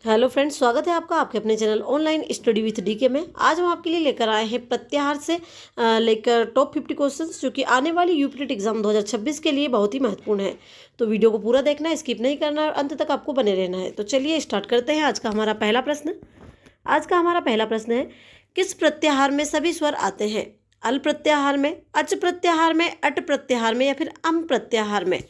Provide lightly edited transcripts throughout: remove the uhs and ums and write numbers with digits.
Hello friends, स्वागत है आपका आपके अपने channel online study with DK में। आज हम आपके लिए लेकर आए हैं प्रत्याहार से लेकर टॉप 50 क्वेश्चंस जो कि आने वाली यूपीटेट एग्जाम 2026 के लिए बहुत ही महत्वपूर्ण है। तो वीडियो को पूरा देखना है, स्किप नहीं करना है और अंत तक आपको बने रहना है। तो चलिए स्टार्ट करते हैं। आज का हमारा पहला प्रश्न है, किस प्रत्याहार में सभी स्वर आते हैं? अल प्रत्याहार में, अच प्रत्याहार में, अट प्रत्याहार में या फिर अम प्रत्याहार में?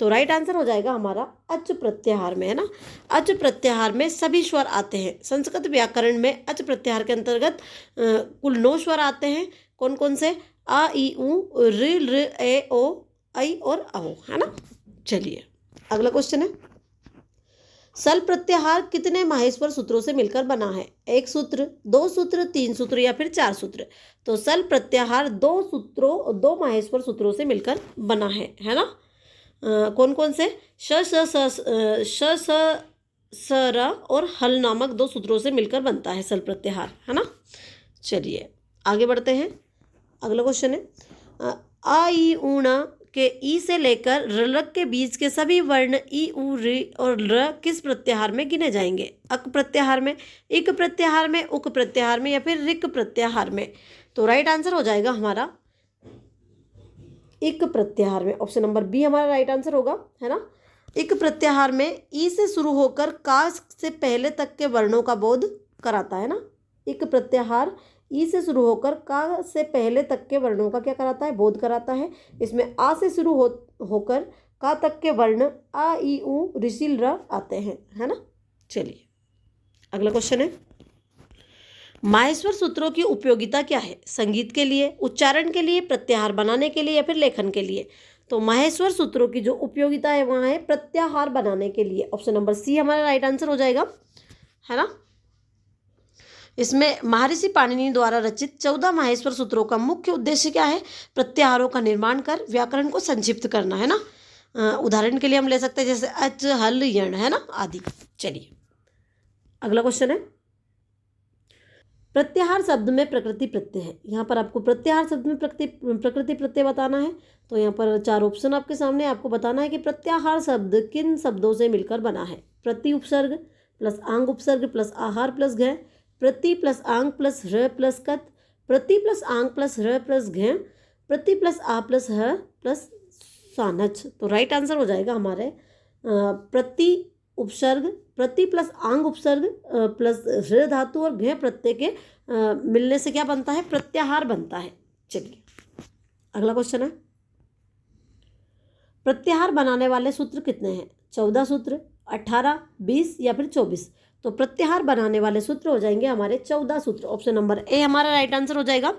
तो राइट आंसर हो जाएगा हमारा अच प्रत्याहार में, है ना। अच प्रत्याहार में सभी स्वर आते हैं। संस्कृत व्याकरण में अच प्रत्याहार के अंतर्गत कुल 9 स्वर आते हैं। कौन कौन से? आ ई उ, ऋ लृ ए ओ, ऐ और औ, है ना। चलिए अगला क्वेश्चन है, सल प्रत्याहार कितने माहेश्वर सूत्रों से मिलकर बना है? 1 सूत्र, 2 सूत्र, 3 सूत्र या फिर 4 सूत्र? तो सल प्रत्याहार 2 माहेश्वर सूत्रों से मिलकर बना है ना। कौन कौन से? श स स र और हल नामक 2 सूत्रों से मिलकर बनता है सल प्रत्याहार, है ना। चलिए आगे बढ़ते हैं। अगला क्वेश्चन है, आ ई ऊ ण के ई से लेकर रलक के बीच के सभी वर्ण ई उ ऋ और र किस प्रत्याहार में गिने जाएंगे? अक प्रत्याहार में, इक प्रत्याहार में, उक प्रत्याहार में या फिर ऋक प्रत्याहार में? तो राइट आंसर हो जाएगा हमारा इक प्रत्याहार में। ऑप्शन नंबर बी हमारा राइट आंसर होगा, है ना। इक प्रत्याहार में ई से शुरू होकर का से पहले तक के वर्णों का बोध कराता है ना। इक प्रत्याहार ई से शुरू होकर का से पहले तक के वर्णों का क्या कराता है? बोध कराता है। इसमें आ से शुरू होकर का तक के वर्ण आ ई उ ऋषि र आते हैं, है ना। चलिए अगला क्वेश्चन है, माहेश्वर सूत्रों की उपयोगिता क्या है? संगीत के लिए, उच्चारण के लिए, प्रत्याहार बनाने के लिए या फिर लेखन के लिए? तो माहेश्वर सूत्रों की जो उपयोगिता है वहाँ है प्रत्याहार बनाने के लिए। ऑप्शन नंबर सी हमारा राइट आंसर हो जाएगा, है ना। इसमें महर्षि पाणिनि द्वारा रचित 14 माहेश्वर सूत्रों का मुख्य उद्देश्य क्या है? प्रत्याहारों का निर्माण कर व्याकरण को संक्षिप्त करना, है ना। उदाहरण के लिए हम ले सकते हैं जैसे अच, हल, यण, है ना, आदि। चलिए अगला क्वेश्चन है, प्रत्याहार शब्द में प्रकृति प्रत्यय है। यहाँ पर आपको प्रत्याहार शब्द में प्रकृति प्रत्यय बताना है। तो यहाँ पर 4 ऑप्शन आपके सामने, आपको बताना है कि प्रत्याहार शब्द किन शब्दों से मिलकर बना है। प्रति उपसर्ग प्लस आंग उपसर्ग प्लस आहार प्लस घ, प्रति प्लस आंग प्लस र प्लस कत, प्रति प्लस आंग प्लस र प्लस घ, प्रति प्लस आ प्लस ह प्लस सानच। तो राइट आंसर हो जाएगा हमारे प्रति उपसर्ग, प्रति प्लस आंग उपसर्ग प्लस हृ धातु और घ प्रत्यय के मिलने से क्या बनता है? प्रत्याहार बनता है। चलिए अगला क्वेश्चन है, प्रत्याहार बनाने वाले सूत्र कितने हैं? 14 सूत्र, 18, 20 या फिर 24? तो प्रत्याहार बनाने वाले सूत्र हो जाएंगे हमारे 14 सूत्र। ऑप्शन नंबर ए हमारा राइट आंसर हो जाएगा,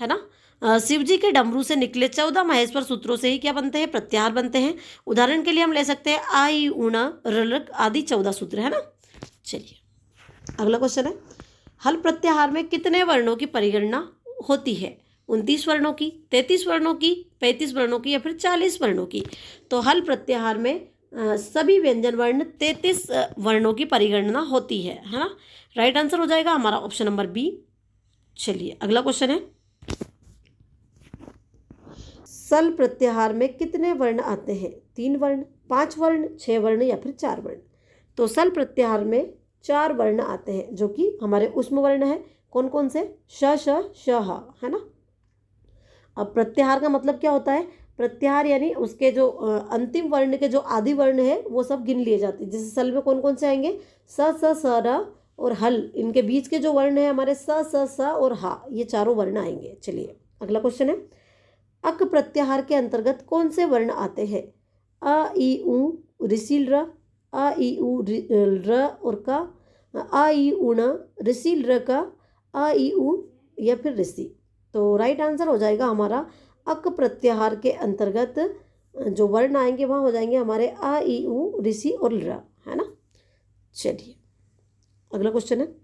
है ना। शिव जी के डमरू से निकले 14 माहेश्वर सूत्रों से ही क्या बनते हैं? प्रत्याहार बनते हैं। उदाहरण के लिए हम ले सकते हैं आ ई ऊणा रलक आदि 14 सूत्र, है ना। चलिए अगला क्वेश्चन है, हल प्रत्याहार में कितने वर्णों की परिगणना होती है? 29 वर्णों की, 33 वर्णों की, 35 वर्णों की या फिर 40 वर्णों की? तो हल प्रत्याहार में सभी व्यंजन वर्ण 33 वर्णों की परिगणना होती है ना। राइट आंसर हो जाएगा हमारा ऑप्शन नंबर बी। चलिए अगला क्वेश्चन है, सल प्रत्याहार में कितने वर्ण आते हैं? 3 वर्ण, 5 वर्ण, 6 वर्ण या फिर 4 वर्ण? तो सल प्रत्याहार में 4 वर्ण आते हैं जो कि हमारे उष्म वर्ण है। कौन कौन से? श, श, श, ह, है ना। अब प्रत्याहार का मतलब क्या होता है? प्रत्याहार यानी उसके जो अंतिम वर्ण के जो आदि वर्ण है वो सब गिन लिए जाते हैं। जैसे सल में कौन कौन से आएंगे? स, स, स, र और हल, इनके बीच के जो वर्ण है हमारे स, स, स और हा, ये चारों वर्ण आएंगे। चलिए अगला क्वेश्चन है, अक प्रत्याहार के अंतर्गत कौन से वर्ण आते हैं? अ ई उ ऋषि र, अ ई उ र और का, अ ई उ न ऋषि र का, अ ई उ या फिर ऋषि? तो राइट आंसर हो जाएगा हमारा अक प्रत्याहार के अंतर्गत जो वर्ण आएंगे वहाँ हो जाएंगे हमारे आ ई उ ऋषि और र, है ना। चलिए अगला क्वेश्चन है,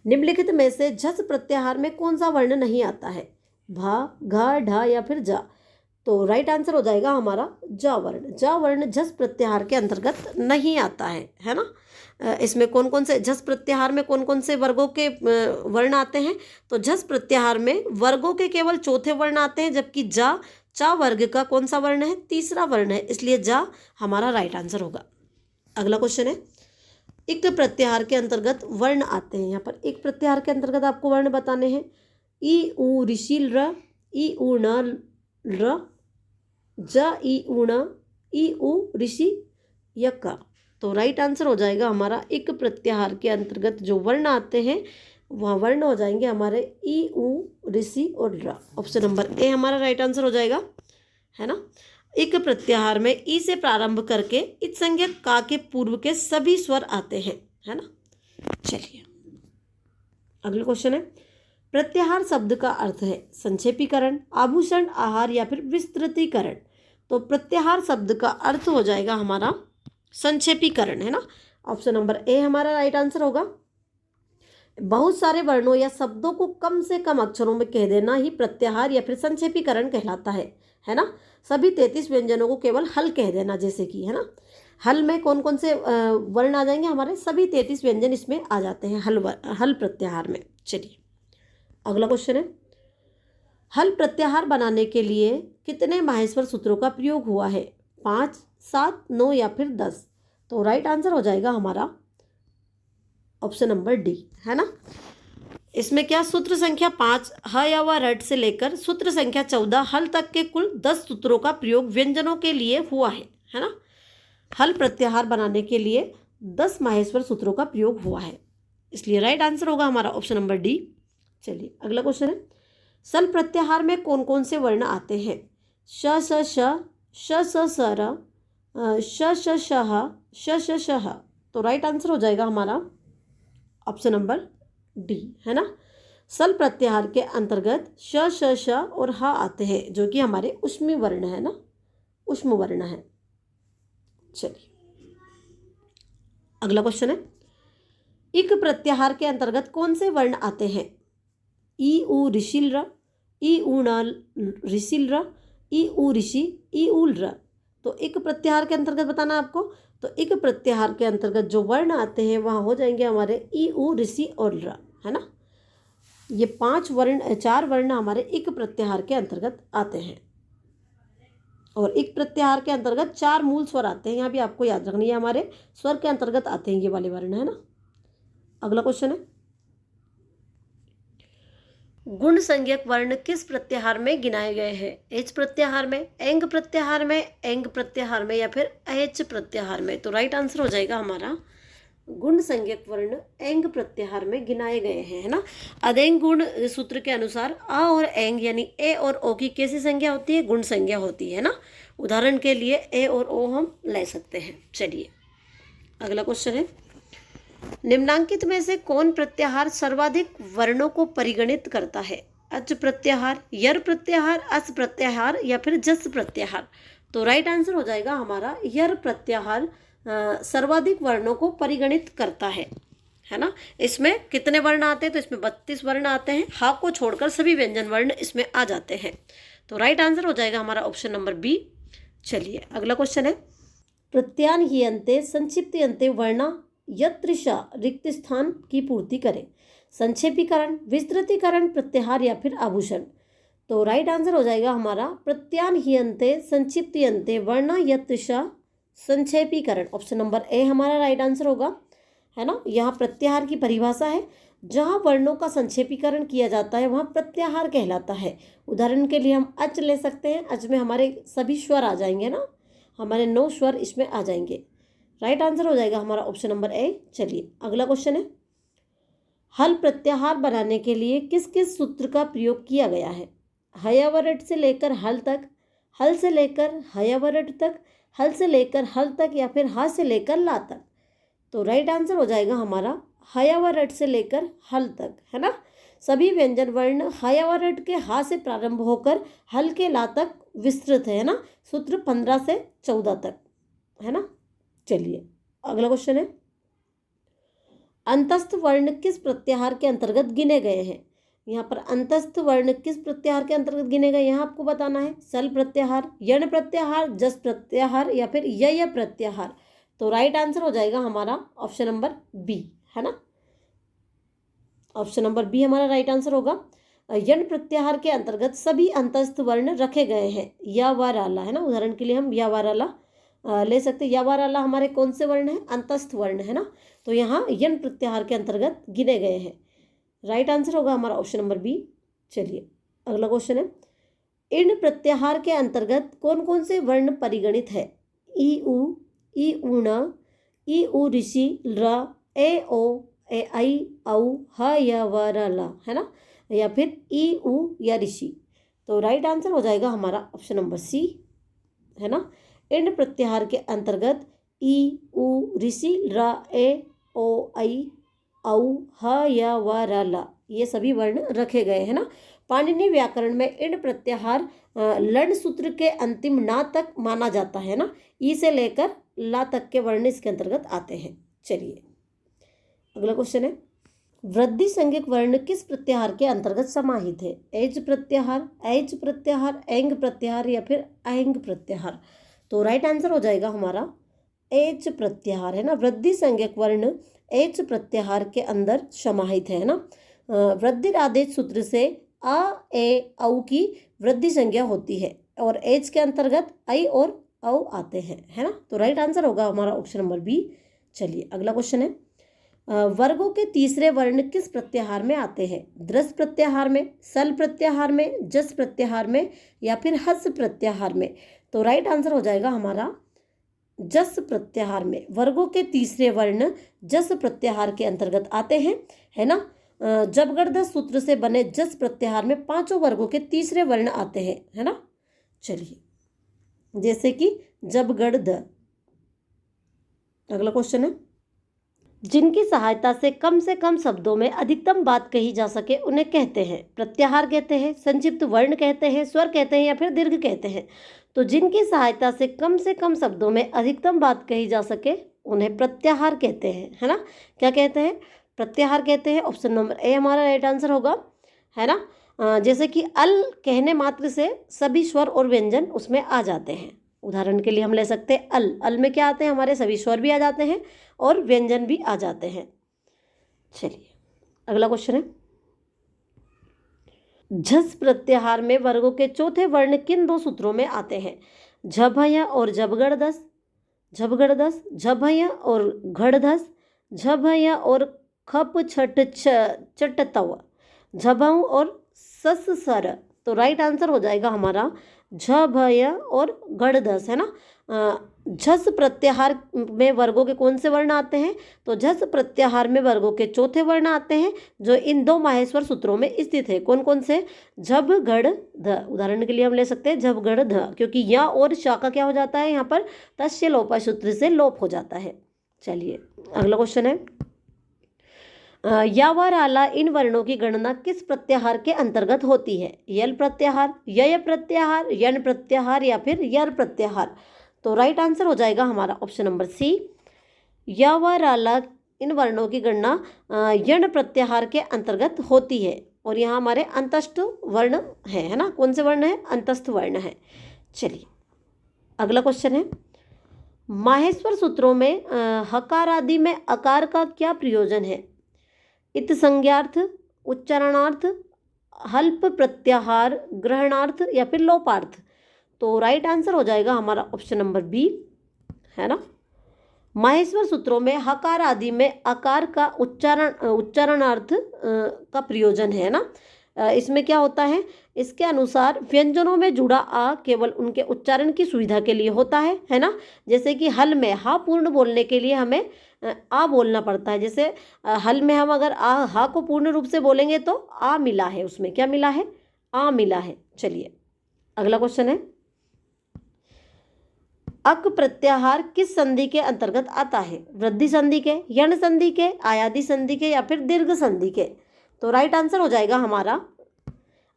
निम्नलिखित में से झस प्रत्याहार में कौन सा वर्ण नहीं आता है? भा, घा, ढा या फिर जा? तो राइट आंसर हो जाएगा हमारा जा वर्ण। जा वर्ण झस प्रत्याहार के अंतर्गत नहीं आता है ना। इसमें कौन कौन से झस प्रत्याहार में कौन कौन से वर्गों के वर्ण आते हैं? तो झस प्रत्याहार में वर्गों के केवल चौथे वर्ण आते हैं, जबकि जा चा वर्ग का कौन सा वर्ण है? तीसरा वर्ण है, इसलिए जा हमारा राइट आंसर होगा। अगला क्वेश्चन है, इक प्रत्याहार के अंतर्गत वर्ण आते हैं। यहाँ पर इक प्रत्याहार के अंतर्गत आपको वर्ण बताने हैं। ई उ ऋषि र, ई उ न र, ज ई उ न, ई उ ऋषि य क। तो राइट आंसर हो जाएगा हमारा इक प्रत्याहार के अंतर्गत जो वर्ण आते हैं वहाँ वर्ण हो जाएंगे हमारे ई उ ऋषि और र। ऑप्शन नंबर ए हमारा राइट आंसर हो जाएगा, है ना। इक प्रत्याहार में ई से प्रारंभ करके इत संज्ञक का के पूर्व के सभी स्वर आते हैं, है ना। चलिए अगला क्वेश्चन है, प्रत्याहार शब्द का अर्थ है संक्षेपीकरण, आभूषण, आहार या फिर विस्तृतीकरण। तो प्रत्याहार शब्द का अर्थ हो जाएगा हमारा संक्षेपीकरण, है ना। ऑप्शन नंबर ए हमारा राइट आंसर होगा। बहुत सारे वर्णों या शब्दों को कम से कम अक्षरों में कह देना ही प्रत्याहार या फिर संक्षेपीकरण कहलाता है ना। सभी 33 व्यंजनों को केवल हल कह देना, जैसे कि, है ना। हल में कौन कौन से वर्ण आ जाएंगे हमारे, सभी 33 व्यंजन इसमें आ जाते हैं हल प्रत्याहार में। चलिए अगला क्वेश्चन है, हल प्रत्याहार बनाने के लिए कितने माहेश्वर सूत्रों का प्रयोग हुआ है, 5, 7, 9 या फिर 10। तो राइट आंसर हो जाएगा हमारा ऑप्शन नंबर डी, है ना। इसमें क्या सूत्र संख्या 5 ह या व रट से लेकर सूत्र संख्या 14 हल तक के कुल 10 सूत्रों का प्रयोग व्यंजनों के लिए हुआ है ना। हल प्रत्याहार बनाने के लिए 10 माहेश्वर सूत्रों का प्रयोग हुआ है, इसलिए राइट आंसर होगा हमारा ऑप्शन नंबर डी। चलिए अगला क्वेश्चन है, सल प्रत्याहार में कौन कौन से वर्ण आते हैं, श स श, श स स र, श श श ह, श श श ह। तो राइट आंसर हो जाएगा हमारा ऑप्शन नंबर डी, है ना। सल प्रत्याहार के अंतर्गत श श श और ह आते हैं जो कि हमारे ऊष्मी वर्ण है ना, ऊष्म वर्ण है। चलिए अगला क्वेश्चन है, इक प्रत्याहार के अंतर्गत कौन से वर्ण आते हैं, ई उ ऋषिल र, ई उ न ऋषिल र, ई उ ऋषि, ई उल र। तो इक प्रत्याहार के अंतर्गत बताना आपको। तो इक प्रत्याहार के अंतर्गत जो वर्ण आते हैं वहाँ हो जाएंगे हमारे ई उ ऋषि और र, है ना। ये 4 वर्ण हमारे इक प्रत्याहार के अंतर्गत आते हैं और इक प्रत्याहार के अंतर्गत 4 मूल स्वर आते हैं। यहाँ भी आपको याद रखनी है, हमारे स्वर के अंतर्गत आते हैं ये वाले वर्ण, है ना। अगला क्वेश्चन है, गुण संज्ञक वर्ण किस प्रत्याहार में गिनाए गए हैं, एच प्रत्याहार में, एंग प्रत्याहार में, एंग प्रत्याहार में या फिर एच प्रत्याहार में। तो राइट आंसर हो जाएगा हमारा गुण संज्ञक वर्ण एंग प्रत्याहार में गिनाए गए हैं, है ना। अदेंग गुण सूत्र के अनुसार आ और एंग यानी ए और ओ की कैसी संज्ञा होती है, गुण संज्ञा होती है ना। उदाहरण के लिए ए और ओ हम ले सकते हैं। चलिए अगला क्वेश्चन है, निम्नांकित में से कौन प्रत्याहार सर्वाधिक वर्णों को परिगणित करता है, अच प्रत्याहार, यर प्रत्याहार, अस प्रत्याहार या फिर जस प्रत्याहार। तो राइट आंसर हो जाएगा हमारा यर प्रत्याहार सर्वाधिक वर्णों को परिगणित करता है ना। इसमें कितने वर्ण आते हैं, तो इसमें 32 वर्ण आते हैं, हा को छोड़कर सभी व्यंजन वर्ण इसमें आ जाते हैं। तो राइट आंसर हो जाएगा हमारा ऑप्शन नंबर बी। चलिए अगला क्वेश्चन है, प्रत्यान ही अंते संक्षिप्त अंते वर्णा यत्रिशा रिक्त स्थान की पूर्ति करें, संक्षेपीकरण, विस्तृतीकरण, प्रत्याहार या फिर आभूषण। तो राइट आंसर हो जाएगा हमारा प्रत्यान ही अंते संक्षिप्त अंते वर्णा यत्रिशा संक्षेपीकरण। ऑप्शन नंबर ए हमारा राइट आंसर होगा, है ना। यहाँ प्रत्याहार की परिभाषा है, जहाँ वर्णों का संक्षेपीकरण किया जाता है वहाँ प्रत्याहार कहलाता है। उदाहरण के लिए हम अच ले सकते हैं, अच में हमारे सभी स्वर आ जाएंगे ना, हमारे 9 स्वर इसमें आ जाएंगे। राइट आंसर हो जाएगा हमारा ऑप्शन नंबर ए। चलिए अगला क्वेश्चन है, हल प्रत्याहार बनाने के लिए किस किस सूत्र का प्रयोग किया गया है, हयावरट से लेकर हल तक, हल से लेकर हयावरट तक, हल से लेकर हल तक या फिर हा से लेकर ला तक। तो राइट आंसर हो जाएगा हमारा हयावरट से लेकर हल तक, है ना। सभी व्यंजन वर्ण हयावरट के हा से प्रारंभ होकर हल के ला तक विस्तृत है ना, सूत्र 15 से 14 तक, है ना। चलिए अगला क्वेश्चन है, अंतस्थ वर्ण किस प्रत्याहार के अंतर्गत गिने गए हैं। यहाँ पर अंतस्थ वर्ण किस प्रत्याहार के अंतर्गत गिने गए, यहाँ आपको बताना है, सल प्रत्याहार, यण प्रत्याहार, जस प्रत्याहार या फिर यय प्रत्याहार। तो राइट आंसर हो जाएगा हमारा ऑप्शन नंबर बी, है ना। ऑप्शन नंबर बी हमारा राइट आंसर होगा। यण प्रत्याहार के अंतर्गत सभी अंतस्थ वर्ण रखे गए हैं, या व राला, है ना। उदाहरण के लिए हम या व राला ले सकते हैं। यवाराला हमारे कौन से वर्ण है? अंतस्थ वर्ण है ना, तो यहाँ यण प्रत्याहार के अंतर्गत गिने गए हैं। राइट आंसर होगा हमारा ऑप्शन नंबर बी। चलिए अगला क्वेश्चन है, इन प्रत्याहार के अंतर्गत कौन कौन से वर्ण परिगणित है? ई उ, ई ऊण, ई उ ऋषि, र, ए ओ, ए आई, औ, ह या व र ला, है ना, या फिर ई उ या ऋषि। तो राइट आंसर हो जाएगा हमारा ऑप्शन नंबर सी, है ना। इन प्रत्याहार के अंतर्गत ई उ ऋषि, र, ए ओ, आई, औ, ह या व र ला, ये सभी वर्ण रखे गए हैं ना। पाणिनि व्याकरण में इन प्रत्याहार लण सूत्र के अंतिम ना तक माना जाता है ना, ई से लेकर ला तक के वर्ण इसके अंतर्गत आते हैं। चलिए अगला क्वेश्चन है, वृद्धि संज्ञक वर्ण किस प्रत्याहार के अंतर्गत समाहित है? एज प्रत्याहार, ऐज प्रत्याहार, एंग प्रत्याहार या फिर ऐंग प्रत्याहार। तो राइट आंसर हो जाएगा हमारा एज प्रत्याहार, है ना। वृद्धि संज्ञक वर्ण एज प्रत्याहार के अंदर समाहित है ना। वृद्धि आदेश सूत्र से आ, ए, औ की वृद्धि संज्ञा होती है और एज के अंतर्गत आई और औ आते हैं, है ना। तो राइट आंसर होगा हमारा ऑप्शन नंबर बी। चलिए अगला क्वेश्चन है, वर्गों के तीसरे वर्ण किस प्रत्याहार में आते हैं? द्रस प्रत्याहार में, सल प्रत्याहार में, जस प्रत्याहार में या फिर हस प्रत्याहार में। तो राइट आंसर हो जाएगा हमारा जस प्रत्याहार में। वर्गों के तीसरे वर्ण जस प्रत्याहार के अंतर्गत आते हैं, है ना। जबगढ़ सूत्र से बने जस प्रत्याहार में पांचों वर्गों के तीसरे वर्ण आते हैं, है ना। चलिए जैसे कि जबगढ़। अगला क्वेश्चन है, जिनकी सहायता से कम शब्दों में अधिकतम बात कही जा सके उन्हें कहते हैं? प्रत्याहार कहते हैं, संक्षिप्त वर्ण कहते हैं, स्वर कहते हैं या फिर दीर्घ कहते हैं। तो जिनकी सहायता से कम शब्दों में अधिकतम बात कही जा सके उन्हें प्रत्याहार कहते हैं, है ना। क्या कहते हैं? प्रत्याहार कहते हैं। ऑप्शन नंबर ए हमारा राइट आंसर होगा, है ना। जैसे कि अल कहने मात्र से सभी स्वर और व्यंजन उसमें आ जाते हैं। उदाहरण के लिए हम ले सकते हैं अल में क्या आते हैं? हमारे सभी स्वर भी आ जाते हैं और व्यंजन भी आ जाते हैं। चलिए अगला क्वेश्चन है, झस प्रत्याहार में वर्गों के चौथे वर्ण किन दो सूत्रों में आते हैं? झभय और झबगढ़ दस, झभय और घड़धस, झभय और खप छठ चट तव, झभऊ और सस सर। तो राइट आंसर हो जाएगा हमारा झभय और गढ़धस, है ना। झस प्रत्याहार में वर्गों के कौन से वर्ण आते हैं? तो झस प्रत्याहार में वर्गों के चौथे वर्ण आते हैं जो इन दो माहेश्वर सूत्रों में स्थित है। कौन कौन से? झब घड़ ध। उदाहरण के लिए हम ले सकते हैं झब घड़ ध, क्योंकि या और शा का क्या हो जाता है यहाँ पर? तस्य लोपा सूत्र से लोप हो जाता है। चलिए अगला क्वेश्चन है, या व राला इन वर्णों की गणना किस प्रत्याहार के अंतर्गत होती है? यल प्रत्याहार, यय प्रत्याहार, यण प्रत्याहार या फिर यर प्रत्याहार। तो राइट आंसर हो जाएगा हमारा ऑप्शन नंबर सी, या व राला इन वर्णों की गणना यण प्रत्याहार के अंतर्गत होती है। और यहाँ हमारे अंतस्थ वर्ण है ना। कौन से वर्ण है? अंतस्थ वर्ण है। चलिए अगला क्वेश्चन है, माहेश्वर सूत्रों में हकार आदि में अकार का क्या प्रयोजन है? इत संज्ञार्थ, उच्चारणार्थ, हल्प प्रत्याहार, ग्रहणार्थ या फिर लोपार्थ। तो राइट आंसर हो जाएगा हमारा ऑप्शन नंबर बी, है ना। माहेश्वर सूत्रों में हकार आदि में अकार का उच्चारणार्थ का प्रयोजन है ना। इसमें क्या होता है? इसके अनुसार व्यंजनों में जुड़ा आ केवल उनके उच्चारण की सुविधा के लिए होता है ना। जैसे कि हल में हा पूर्ण बोलने के लिए हमें आ बोलना पड़ता है। जैसे हल में हम अगर आ हा को पूर्ण रूप से बोलेंगे तो आ मिला है, उसमें क्या मिला है? आ मिला है। चलिए अगला क्वेश्चन है, अक प्रत्याहार किस संधि के अंतर्गत आता है? वृद्धि संधि के, यण संधि के, आयादी संधि के या फिर दीर्घ संधि के। तो राइट आंसर हो जाएगा हमारा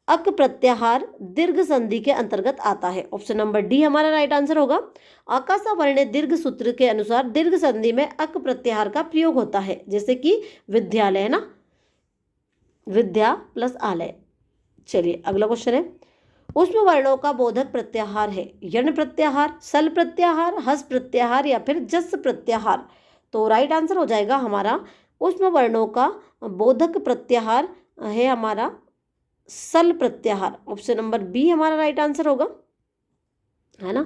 अक प्रत्याहार दीर्घ संधि के अंतर्गत आता है। ऑप्शन नंबर डी हमारा राइट आंसर होगा। आकाशा वर्ण दीर्घ सूत्र के अनुसार दीर्घ संधि में अक प्रत्याहार का प्रयोग होता है। जैसे कि विद्यालय, है ना, विद्या प्लस आलय। चलिए अगला क्वेश्चन है, ऊष्म वर्णों का बोधक प्रत्याहार है? यण प्रत्याहार, सल प्रत्याहार, हस प्रत्याहार या फिर जस प्रत्याहार। तो राइट आंसर हो जाएगा हमारा ऊष्म वर्णों का बोधक प्रत्याहार है हमारा सल प्रत्याहार। ऑप्शन नंबर बी हमारा राइट आंसर होगा, है ना।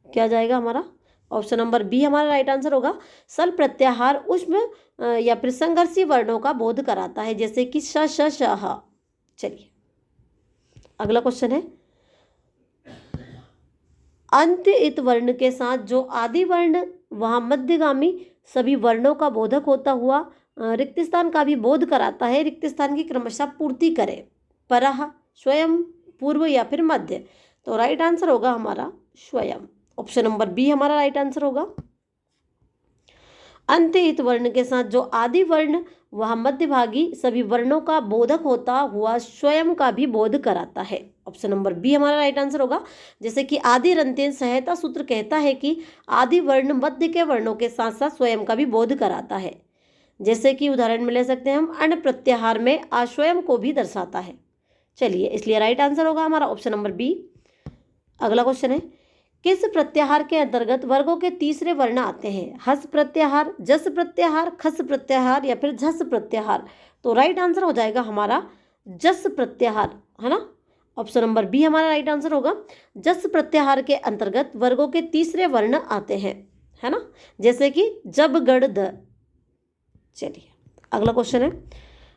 क्या जाएगा हमारा? ऑप्शन नंबर बी हमारा राइट आंसर होगा। सल प्रत्याहार ऊष्म या फिर संघर्षी वर्णों का बोध कराता है, जैसे कि श श श ह। चलिए अगला क्वेश्चन है, अंत्य इत वर्ण के साथ जो आदि वर्ण वहां मध्यगामी सभी वर्णों का बोधक होता हुआ रिक्त स्थान का भी बोध कराता है, रिक्त स्थान की क्रमशः पूर्ति करे। परः, स्वयं, पूर्व या फिर मध्य। तो राइट आंसर होगा हमारा स्वयं। ऑप्शन नंबर बी हमारा राइट आंसर होगा। अंत्य इत वर्ण के साथ जो आदि वर्ण वह मध्यभागी सभी वर्णों का बोधक होता हुआ स्वयं का भी बोध कराता है। ऑप्शन नंबर बी हमारा राइट आंसर होगा। जैसे कि आदि रंत्यन सहायता सूत्र कहता है कि आदि वर्ण मध्य के वर्णों के साथ साथ स्वयं का भी बोध कराता है। जैसे कि उदाहरण में ले सकते हैं हम, अण प्रत्याहार में आस्वयं को भी दर्शाता है। चलिए इसलिए राइट आंसर होगा हमारा ऑप्शन नंबर बी। अगला क्वेश्चन है, किस प्रत्याहार के अंतर्गत वर्गों के तीसरे वर्ण आते हैं? हस प्रत्याहार, जस प्रत्याहार, खस प्रत्याहार या फिर झस प्रत्याहार। तो राइट आंसर हो जाएगा हमारा जस प्रत्याहार, है ना। ऑप्शन नंबर बी हमारा राइट आंसर होगा। जस प्रत्याहार के अंतर्गत वर्गों के तीसरे वर्ण आते हैं, है ना, जैसे कि जब, गड़, द। चलिए अगला क्वेश्चन है,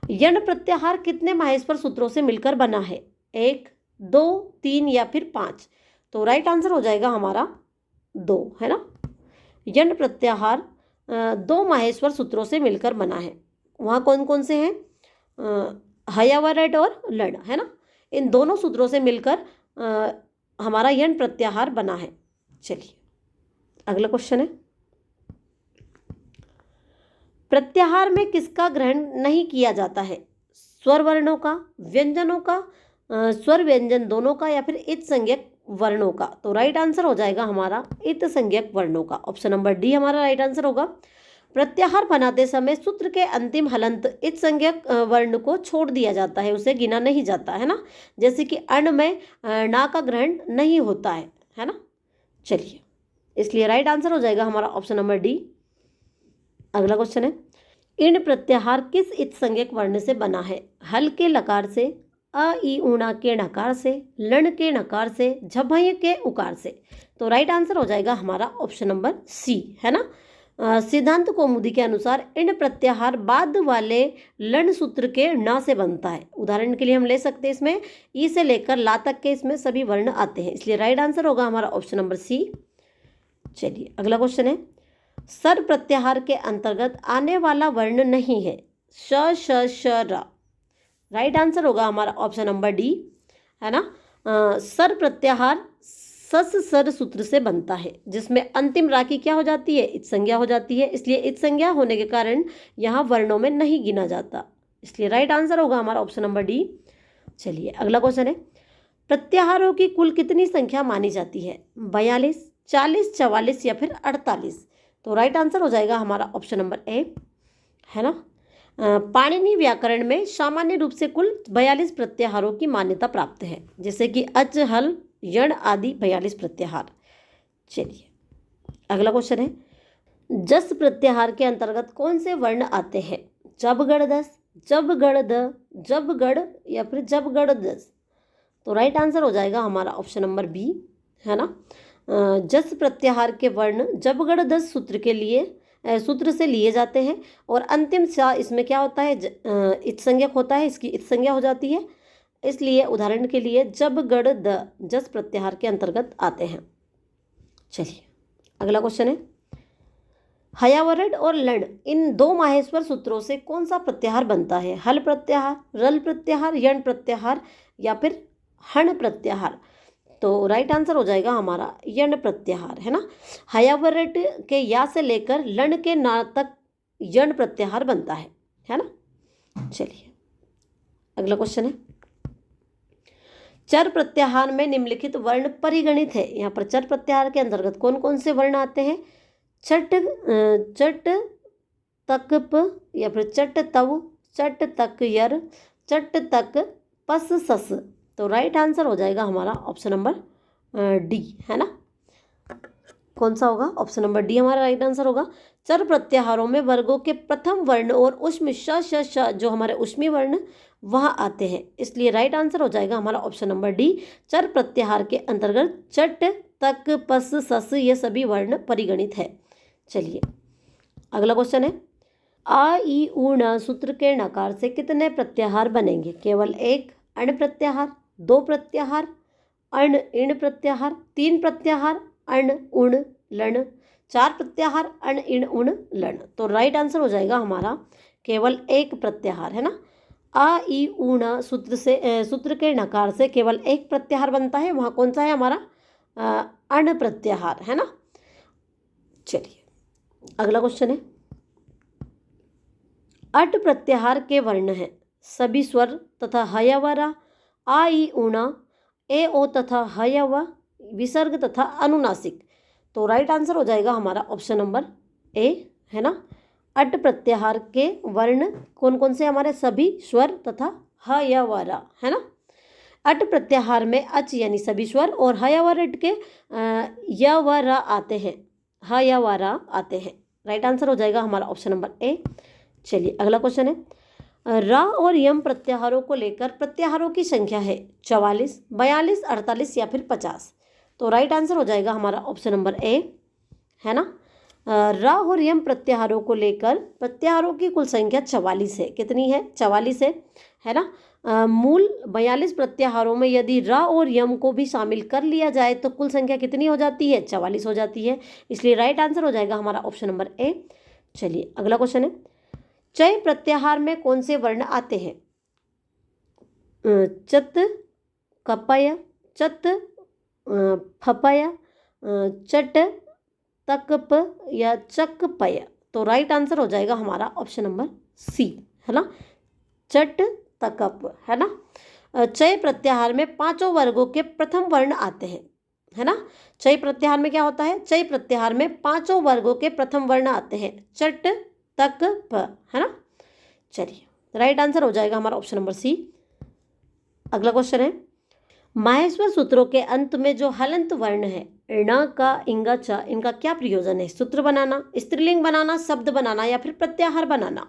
यण प्रत्याहार कितने माहेश्वर सूत्रों से मिलकर बना है? 1, 2, 3 या फिर 5। तो राइट आंसर हो जाएगा हमारा 2, है ना। यण प्रत्याहार 2 माहेश्वर सूत्रों से मिलकर बना है। वहाँ कौन कौन से हैं? हयावरट और लड, है ना। इन दोनों सूत्रों से मिलकर हमारा यण प्रत्याहार बना है। चलिए अगला क्वेश्चन है, प्रत्याहार में किसका ग्रहण नहीं किया जाता है? स्वर वर्णों का, व्यंजनों का, स्वर व्यंजन दोनों का या फिर इत संज्ञक वर्णों का। तो राइट आंसर हो जाएगा हमारा इत संज्ञक वर्णों का। ऑप्शन नंबर डी हमारा राइट आंसर होगा। प्रत्याहार बनाते समय सूत्र के अंतिम हलंत इत संज्ञक वर्ण को छोड़ दिया जाता है, उसे गिना नहीं जाता, है ना। जैसे कि अण में ना का ग्रहण नहीं होता है ना। चलिए इसलिए राइट आंसर हो जाएगा हमारा ऑप्शन नंबर डी। अगला क्वेश्चन है, इण प्रत्याहार किस इत संज्ञक वर्ण से बना है? हल के लकार से, अ ई ऊणा के णकार से, लण के णकार से, झभय के उकार से। तो राइट आंसर हो जाएगा हमारा ऑप्शन नंबर सी, है ना। सिद्धांत कौमुदी के अनुसार इण प्रत्याहार बाद वाले लण सूत्र के न से बनता है। उदाहरण के लिए हम ले सकते हैं, इसमें ई से लेकर ला तक के इसमें सभी वर्ण आते हैं, इसलिए राइट आंसर होगा हमारा ऑप्शन नंबर सी। चलिए अगला क्वेश्चन है, सर प्रत्याहार के अंतर्गत आने वाला वर्ण नहीं है। श, श, श, र। राइट आंसर होगा हमारा ऑप्शन नंबर डी, है ना। सर प्रत्याहार सस सर सूत्र से बनता है, जिसमें अंतिम राखी क्या हो जाती है? इत संज्ञा हो जाती है, इसलिए इत संज्ञा होने के कारण यहाँ वर्णों में नहीं गिना जाता, इसलिए राइट आंसर होगा हमारा ऑप्शन नंबर डी। चलिए अगला क्वेश्चन है, प्रत्याहारों की कुल कितनी संख्या मानी जाती है? 42, 40, 44 या फिर 48। तो राइट आंसर हो जाएगा हमारा ऑप्शन नंबर ए, है ना। पाणिनि व्याकरण में सामान्य रूप से कुल 42 प्रत्याहारों की मान्यता प्राप्त है, जैसे कि अच, हल, यण आदि 42 प्रत्याहार। चलिए अगला क्वेश्चन है, जस प्रत्याहार के अंतर्गत कौन से वर्ण आते हैं? जब, गड़, दस, जब, गड़, द, जब, गड़ या फिर जब, गड़, दस। तो राइट आंसर हो जाएगा हमारा ऑप्शन नंबर बी, है ना। जस प्रत्याहार के वर्ण जब, गड़, दस सूत्र से लिए जाते हैं और अंतिम सा इसमें क्या होता है? इत संज्ञक होता है, इसकी इत संज्ञा हो जाती है, इसलिए उदाहरण के लिए जब, गड़, द जस प्रत्याहार के अंतर्गत आते हैं। चलिए अगला क्वेश्चन है, हयावरट और लण इन 2 माहेश्वर सूत्रों से कौन सा प्रत्याहार बनता है? हल प्रत्याहार, रल प्रत्याहार, यण प्रत्याहार या फिर हण प्रत्याहार। तो राइट आंसर हो जाएगा हमारा यण प्रत्याहार, है ना। हयावरट के या से लेकर लण के ना तक यण प्रत्याहार बनता है ना। चलिए अगला क्वेश्चन है, चर प्रत्याहार में निम्नलिखित वर्ण परिगणित है। यहाँ पर चर प्रत्याहार के अंतर्गत कौन कौन से वर्ण आते हैं? चट, चट तक प या फिर चट तव, चट तक यर, चट तक पस सस। तो राइट आंसर हो जाएगा हमारा ऑप्शन नंबर डी, है ना। कौन सा होगा? ऑप्शन नंबर डी हमारा राइट आंसर होगा। चर प्रत्याहारों में वर्गों के प्रथम वर्ण और उष्म श, श, श जो हमारे उष्मी वर्ण वहाँ आते हैं, इसलिए राइट आंसर हो जाएगा हमारा ऑप्शन नंबर डी। चर प्रत्याहार के अंतर्गत चट, तक, पस, सस ये सभी वर्ण परिगणित है। चलिए अगला क्वेश्चन है, आ ई उ न सूत्र के नकार से कितने प्रत्याहार बनेंगे? केवल एक, अण प्रत्याहार, दो प्रत्याहार, अण इण प्रत्याहार, तीन प्रत्याहार, अण उण लण, चार प्रत्याहार, अण इण उण लण। तो राइट आंसर हो जाएगा हमारा केवल एक प्रत्याहार, है ना। आ ई उ न सूत्र के नकार से केवल एक प्रत्याहार बनता है, वहाँ कौन सा है हमारा? अण प्रत्याहार, है ना। चलिए अगला क्वेश्चन है, अट प्रत्याहार के वर्ण हैं सभी स्वर तथा हयवरा, आ ई ऊणा, ए ओ तथा हयव, विसर्ग तथा अनुनासिक। तो राइट आंसर हो जाएगा हमारा ऑप्शन नंबर ए, है ना। अट प्रत्याहार के वर्ण कौन कौन से हमारे? सभी स्वर तथा हयवरा, है ना। अट प्रत्याहार में अच यानी सभी स्वर और हयवरट के यवरा आते हैं, हयवरा आते हैं। राइट आंसर हो जाएगा हमारा ऑप्शन नंबर ए। चलिए अगला क्वेश्चन है, रा और यम प्रत्याहारों को लेकर प्रत्याहारों की संख्या है 44, 42, 48 या फिर 50। तो राइट आंसर हो जाएगा हमारा ऑप्शन नंबर ए, है ना। रा और यम प्रत्याहारों को लेकर प्रत्याहारों की कुल संख्या 44 है। कितनी है? 44 है ना। मूल 42 प्रत्याहारों में यदि रा और यम को भी शामिल कर लिया जाए तो कुल संख्या कितनी हो जाती है? 44 हो जाती है। इसलिए राइट आंसर हो जाएगा हमारा ऑप्शन नंबर ए। चलिए अगला क्वेश्चन है, चय प्रत्याहार में कौन से वर्ण आते हैं? चत, कपय, चत, फपय, चट, तकप या चकपय। तो राइट आंसर हो जाएगा हमारा ऑप्शन नंबर सी, है ना, चट तकप, है ना। चय प्रत्याहार में पांचों वर्गों के प्रथम वर्ण आते हैं, है ना। चय प्रत्याहार में क्या होता है? चय प्रत्याहार में पांचों वर्गों के प्रथम वर्ण आते हैं, चट तक प, है ना। चलिए राइट आंसर हो जाएगा हमारा ऑप्शन नंबर सी। अगला क्वेश्चन है, माहेश्वर सूत्रों के अंत में जो हलंत वर्ण है ण का, इंगा, च, इनका क्या प्रयोजन है? सूत्र बनाना, स्त्रीलिंग बनाना, शब्द बनाना या फिर प्रत्याहार बनाना।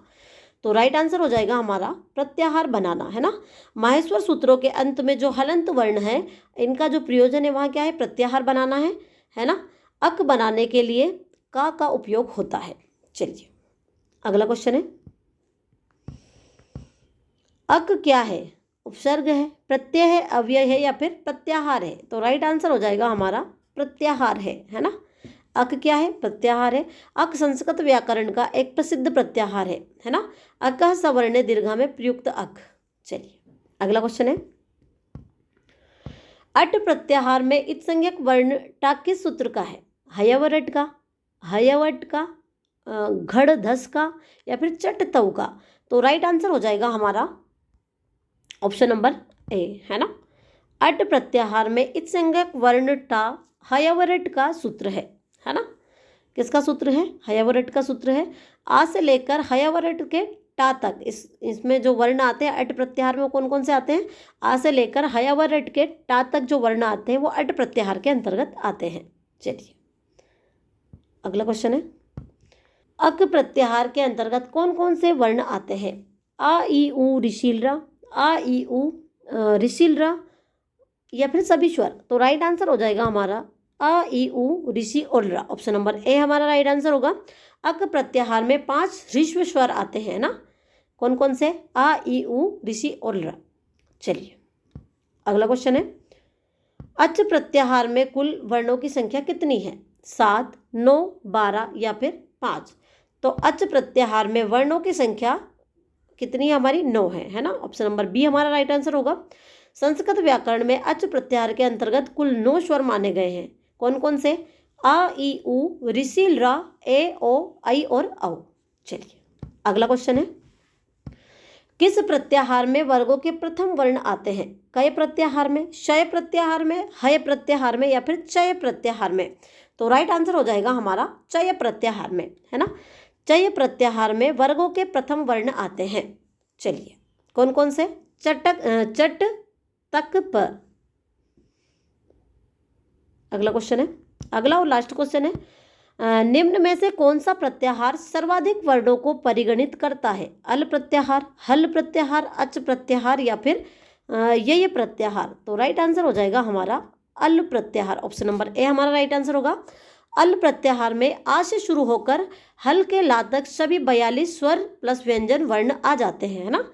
तो राइट आंसर हो जाएगा हमारा प्रत्याहार बनाना, है ना। माहेश्वर सूत्रों के अंत में जो हलंत वर्ण है इनका जो प्रयोजन है वहाँ क्या है? प्रत्याहार बनाना है ना। अक बनाने के लिए का उपयोग होता है। चलिए अगला क्वेश्चन है, अक क्या है? उपसर्ग है, प्रत्यय है, अव्यय है या फिर प्रत्याहार है? तो राइट आंसर हो जाएगा हमारा प्रत्याहार है ना। अक क्या है? प्रत्याहार है। अक संस्कृत व्याकरण का एक प्रसिद्ध प्रत्याहार है ना। अकः सवर्णे दीर्घा में प्रयुक्त अक। चलिए अगला क्वेश्चन है, अट प्रत्याहार में इत्संज्ञक वर्ण टा किस सूत्र का है? हयवरट का, हयवट का, घड़ धस का या फिर चट तव का? तो राइट आंसर हो जाएगा हमारा ऑप्शन नंबर ए, है ना। अट प्रत्याहार में इत्संज्ञक वर्ण टा हयवरट का सूत्र है ना। किसका सूत्र है? हयवरट का सूत्र है। आ से लेकर हयवरट के टा तक इसमें जो वर्ण आते हैं अट प्रत्याहार में कौन कौन से आते हैं? आ से लेकर हयवरट के टा तक जो वर्ण आते हैं वो अट प्रत्याहार के अंतर्गत आते हैं। चलिए अगला क्वेश्चन है, अक प्रत्याहार के अंतर्गत कौन कौन से वर्ण आते हैं? आ ई उ ऋषिलरा, आ ई उ ऋषिलरा या फिर सभी स्वर? तो राइट आंसर हो जाएगा हमारा आ ई उ ऋषि और रा, ऑप्शन नंबर ए हमारा राइट आंसर होगा। अक प्रत्याहार में 5 ह्रस्व स्वर आते हैं ना। कौन कौन से? आ ई उ ऋषि और रा। चलिए अगला क्वेश्चन है, अच प्रत्याहार में कुल वर्णों की संख्या कितनी है? 7, 9, 12 या फिर 5? तो अच प्रत्याहार में वर्णों की संख्या कितनी है हमारी? 9 है ना। ऑप्शन नंबर बी हमारा राइट आंसर होगा। संस्कृत व्याकरण में अच प्रत्याहार के अंतर्गत कुल 9 स्वर माने गए हैं। कौन कौन से? आ ई उ ऋषि रा, ए ओ, आई और औ। चलिए अगला क्वेश्चन है, किस प्रत्याहार में वर्गों के प्रथम वर्ण आते हैं? कय प्रत्याहार में, शय प्रत्याहार में, हय प्रत्याहार में या फिर चय प्रत्याहार में? तो राइट आंसर हो जाएगा हमारा चय प्रत्याहार में, है ना। चय प्रत्याहार में वर्गों के प्रथम वर्ण आते हैं। चलिए कौन कौन से? चट तक प। अगला क्वेश्चन है, अगला और लास्ट क्वेश्चन है, निम्न में से कौन सा प्रत्याहार सर्वाधिक वर्णों को परिगणित करता है? अल प्रत्याहार, हल प्रत्याहार, अच प्रत्याहार या फिर यय प्रत्याहार? तो राइट आंसर हो जाएगा हमारा अल प्रत्याहार, ऑप्शन नंबर ए हमारा राइट आंसर होगा। अल प्रत्याहार में आ से शुरू होकर हल के ला तक सभी 42 स्वर प्लस व्यंजन वर्ण आ जाते हैं, है ना।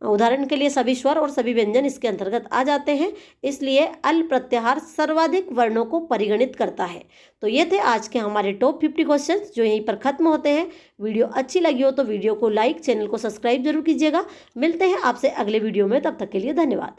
उदाहरण के लिए सभी स्वर और सभी व्यंजन इसके अंतर्गत आ जाते हैं, इसलिए अल प्रत्याहार सर्वाधिक वर्णों को परिगणित करता है। तो ये थे आज के हमारे टॉप 50 क्वेश्चंस जो यहीं पर खत्म होते हैं। वीडियो अच्छी लगी हो तो वीडियो को लाइक, चैनल को सब्सक्राइब जरूर कीजिएगा। मिलते हैं आपसे अगले वीडियो में, तब तक के लिए धन्यवाद।